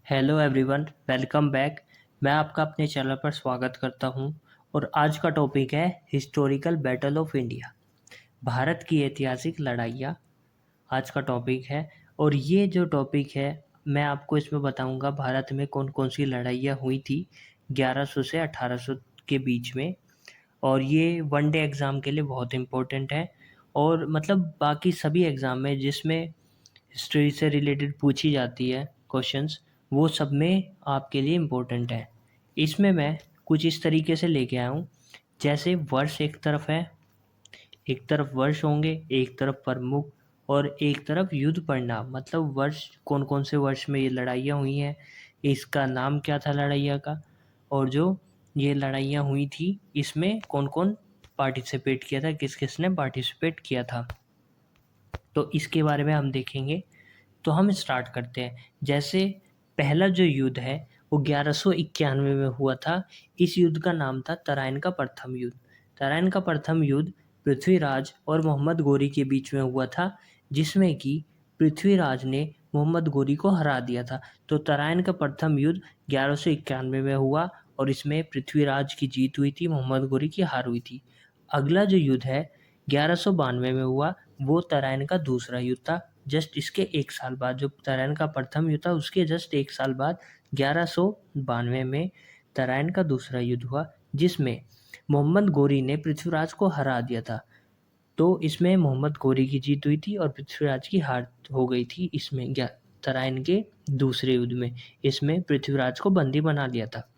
Hello everyone, welcome back. मैं आपका अपने चैनल पर स्वागत करता हूं और आज का टॉपिक है historical battle of India. Bharat की ऐतिहासिक लड़ाइयाँ आज का टॉपिक है। और ये जो टॉपिक है मैं आपको इसमें बताऊंगा भारत में कौन कौन सी लड़ाइयाँ हुई थी 1100 से 1800 के बीच में। और ये वन डे एग्ज़ाम के लिए बहुत इम्पोर्टेंट है। और मतलब बाकी सभी एग्ज़ाम में जिसमें हिस्ट्री से रिलेटेड पूछी जाती है क्वेश्चंस, वो सब में आपके लिए इम्पोर्टेंट है। इसमें मैं कुछ इस तरीके से लेके आया हूँ, जैसे वर्ष एक तरफ है, एक तरफ वर्ष होंगे, एक तरफ प्रमुख और एक तरफ युद्ध परिणाम। मतलब वर्ष कौन कौन से वर्ष में ये लड़ाइयाँ हुई हैं, इसका नाम क्या था लड़ाइयाँ का, और जो ये लड़ाइयाँ हुई थी इसमें कौन कौन पार्टिसिपेट किया था, किस किसने पार्टिसिपेट किया था, तो इसके बारे में हम देखेंगे। तो हम स्टार्ट करते हैं। जैसे पहला जो युद्ध है वो 1191 में हुआ था। इस युद्ध का नाम था तराइन का प्रथम युद्ध। तराइन का प्रथम युद्ध पृथ्वीराज और मोहम्मद गोरी के बीच में हुआ था, जिसमें कि पृथ्वीराज ने मोहम्मद गोरी को हरा दिया था। तो तराइन का प्रथम युद्ध 1191 में हुआ और इसमें पृथ्वीराज की जीत हुई थी, मोहम्मद गोरी की हार हुई थी। अगला जो युद्ध है 1192 में हुआ, वो तराइन का दूसरा युद्ध था। जस्ट इसके एक साल बाद, जो तराइन का प्रथम युद्ध था उसके जस्ट एक साल बाद 1192 में तराइन का दूसरा युद्ध हुआ, जिसमें मोहम्मद गोरी ने पृथ्वीराज को हरा दिया था। तो इसमें मोहम्मद गोरी की जीत हुई थी और पृथ्वीराज की हार हो गई थी। इसमें तराइन के दूसरे युद्ध में इसमें पृथ्वीराज को बंदी बना लिया था।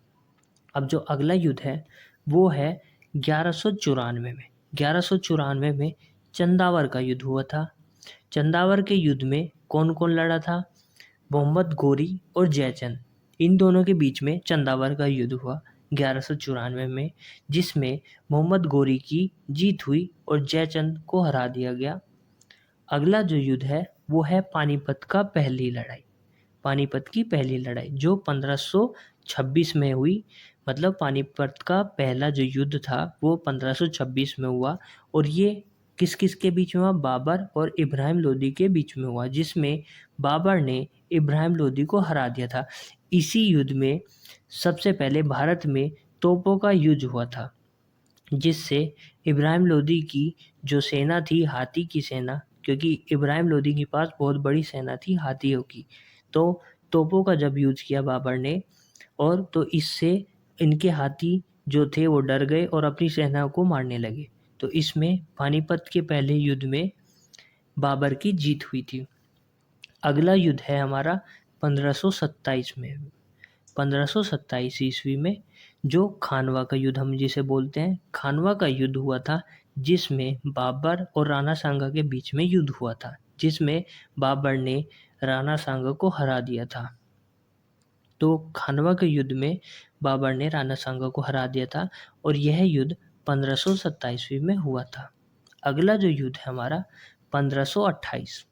अब जो अगला युद्ध है वो है 1194 में। 1194 में चंदावर का युद्ध हुआ था। चंदावर के युद्ध में कौन कौन लड़ा था? मोहम्मद गोरी और जयचंद, इन दोनों के बीच में चंदावर का युद्ध हुआ 1194 में, जिसमें मोहम्मद गोरी की जीत हुई और जयचंद को हरा दिया गया। अगला जो युद्ध है वो है पानीपत का पहली लड़ाई। पानीपत की पहली लड़ाई जो 1526 में हुई। मतलब पानीपत का पहला जो युद्ध था वो 1526 में हुआ। और ये किस किस के बीच में हुआ? बाबर और इब्राहिम लोदी के बीच में हुआ, जिसमें बाबर ने इब्राहिम लोदी को हरा दिया था। इसी युद्ध में सबसे पहले भारत में तोपों का युद्ध हुआ था, जिससे इब्राहिम लोदी की जो सेना थी, हाथी की सेना, क्योंकि इब्राहिम लोदी के पास बहुत बड़ी सेना थी हाथियों की, तो तोपों का जब यूज़ किया बाबर ने, और तो इससे इनके हाथी जो थे वो डर गए और अपनी सेना को मारने लगे। तो इसमें पानीपत के पहले युद्ध में बाबर की जीत हुई थी। अगला युद्ध है हमारा 1527 में। 1527 ईस्वी में जो खानवा का युद्ध हम जिसे बोलते हैं, खानवा का युद्ध हुआ था, जिसमें बाबर और राणा सांगा के बीच में युद्ध हुआ था, जिसमें बाबर ने राणा सांगा को हरा दिया था। तो खानवा के युद्ध में बाबर ने राणा सांगा को हरा दिया था और यह युद्ध 1527 में हुआ था। अगला जो युद्ध है हमारा 1528।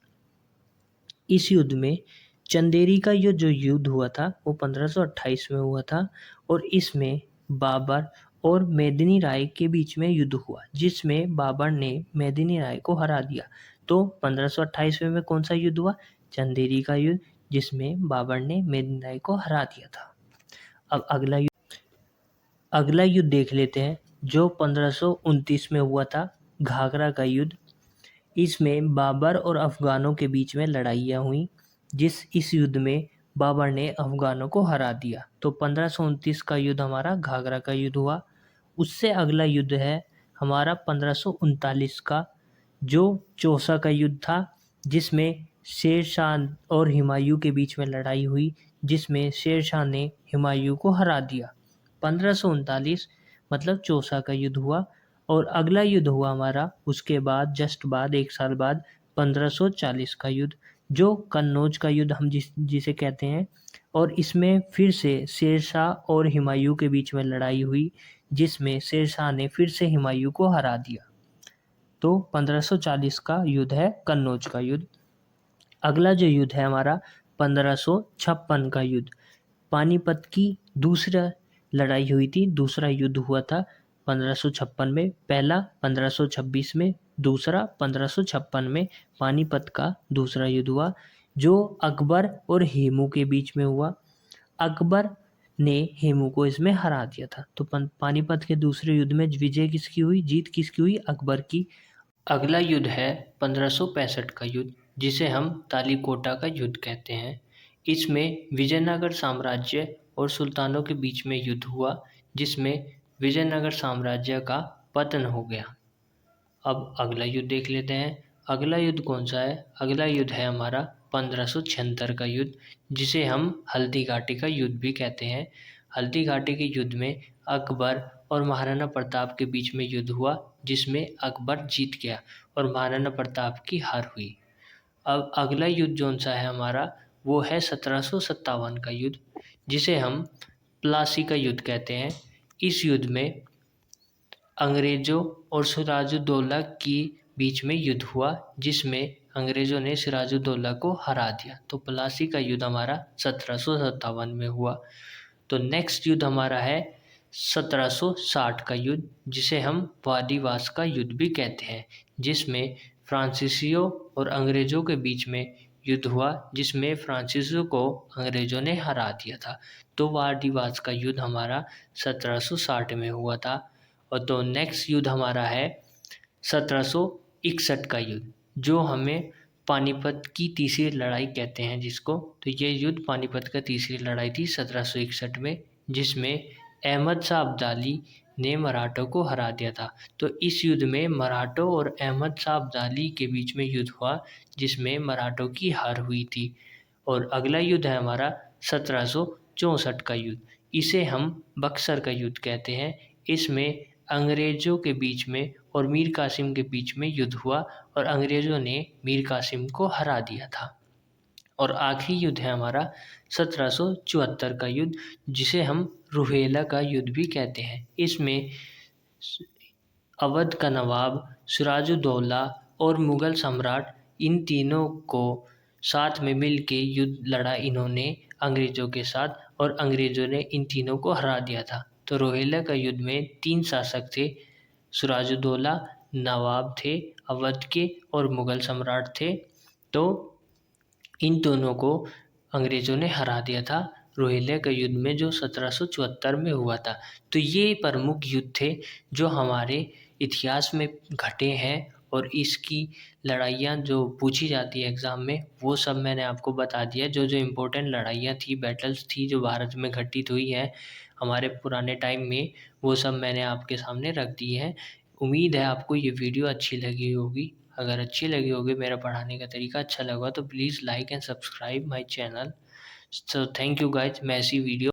इस युद्ध में चंदेरी का जो युद्ध हुआ था वो 1528 में हुआ था और इसमें बाबर और मेदिनी राय के बीच में युद्ध हुआ, जिसमें बाबर ने मेदिनी राय को हरा दिया। तो 1528 में कौन सा युद्ध हुआ? चंदेरी का युद्ध, जिसमें बाबर ने मेदिनी राय को हरा दिया था। अब अगला युद्ध देख लेते हैं, जो 1529 में हुआ था, घाघरा का युद्ध। इसमें बाबर और अफ़गानों के बीच में लड़ाइयाँ हुई, इस युद्ध में बाबर ने अफ़गानों को हरा दिया। तो 1529 का युद्ध हमारा घाघरा का युद्ध हुआ। उससे अगला युद्ध है हमारा 1539 का, जो चौसा का युद्ध था, जिसमें शेर शाह और हुमायूं के बीच में लड़ाई हुई, जिसमें शेर शाह ने हुमायूं को हरा दिया। 1539 मतलब चौसा का युद्ध हुआ। और अगला युद्ध हुआ हमारा उसके बाद जस्ट बाद एक साल बाद 1540 का युद्ध, जो कन्नौज का युद्ध हम जिसे कहते हैं। और इसमें फिर से शेर शाह और हुमायूं के बीच में लड़ाई हुई, जिसमें शेर शाह ने फिर से हुमायूं को हरा दिया। तो 1540 का युद्ध है कन्नौज का युद्ध। अगला जो युद्ध है हमारा 1556 का युद्ध। पानीपत की दूसरा लड़ाई हुई थी, दूसरा युद्ध हुआ था 1556 में। पहला 1526 में, दूसरा 1556 में पानीपत का दूसरा युद्ध हुआ, जो अकबर और हेमू के बीच में हुआ। अकबर ने हेमू को इसमें हरा दिया था। तो पानीपत के दूसरे युद्ध में विजय किसकी हुई, जीत किसकी हुई, अकबर की। अगला युद्ध है 1565 का युद्ध, जिसे हम तालीकोटा का युद्ध कहते हैं। इसमें विजयनगर साम्राज्य और सुल्तानों के बीच में युद्ध हुआ, जिसमें विजयनगर साम्राज्य का पतन हो गया। अब अगला युद्ध देख लेते हैं। अगला युद्ध कौन सा है? अगला युद्ध है हमारा 1576 का युद्ध, जिसे हम हल्दी घाटी का युद्ध भी कहते हैं। हल्दी घाटी के युद्ध में अकबर और महाराणा प्रताप के बीच में युद्ध हुआ, जिसमें अकबर जीत गया और महाराणा प्रताप की हार हुई। अब अगला युद्ध जौन सा है हमारा, वो है 1757 का युद्ध, जिसे हम प्लासी का युद्ध कहते हैं। इस युद्ध में अंग्रेजों और सिराजुद्दौला की बीच में युद्ध हुआ, जिसमें अंग्रेजों ने सिराजुद्दौला को हरा दिया। तो प्लासी का युद्ध हमारा 1757 में हुआ। तो नेक्स्ट युद्ध हमारा है 1760 का युद्ध, जिसे हम वादिवास का युद्ध भी कहते हैं, जिसमें फ्रांसीसियों और अंग्रेजों के बीच में युद्ध हुआ, जिसमें फ्रांसीसियों को अंग्रेजों ने हरा दिया था। तो वादिवास का युद्ध हमारा 1760 में हुआ था। और तो नेक्स्ट युद्ध हमारा है 1761 का युद्ध, जो हमें पानीपत की तीसरी लड़ाई कहते हैं जिसको। तो ये युद्ध पानीपत का तीसरी लड़ाई थी 1761 में, जिसमें अहमद शाह अब्दाली ने मराठों को हरा दिया था। तो इस युद्ध में मराठों और अहमद शाह अब्दाली के बीच में युद्ध हुआ, जिसमें मराठों की हार हुई थी। और अगला युद्ध है हमारा 1764 का युद्ध, इसे हम बक्सर का युद्ध कहते हैं। इसमें अंग्रेजों के बीच में और मीर कासिम के बीच में युद्ध हुआ और अंग्रेजों ने मीर कासिम को हरा दिया था। और आखिरी युद्ध है हमारा 1774 का युद्ध, जिसे हम रुहेला का युद्ध भी कहते हैं। इसमें अवध का नवाब सिराजुद्दौला और मुगल सम्राट, इन तीनों को साथ में मिल के युद्ध लड़ा इन्होंने अंग्रेज़ों के साथ, और अंग्रेज़ों ने इन तीनों को हरा दिया था। तो रोहिला का युद्ध में 3 शासक थे, सिराजुद्दौला, नवाब थे अवध के, और मुगल सम्राट थे। तो इन दोनों को अंग्रेज़ों ने हरा दिया था रोहिला के युद्ध में, जो 1774 में हुआ था। तो ये प्रमुख युद्ध थे जो हमारे इतिहास में घटे हैं, और इसकी लड़ाइयाँ जो पूछी जाती है एग्ज़ाम में, वो सब मैंने आपको बता दिया। जो जो इम्पोर्टेंट लड़ाइयाँ थी, बैटल्स थी जो भारत में घटित हुई हैं हमारे पुराने टाइम में, वो सब मैंने आपके सामने रख दी है। उम्मीद है आपको ये वीडियो अच्छी लगी होगी। अगर अच्छी लगी होगी, मेरा पढ़ाने का तरीका अच्छा लगा, तो please like and subscribe my channel. So thank you guys. मैं ऐसी वीडियो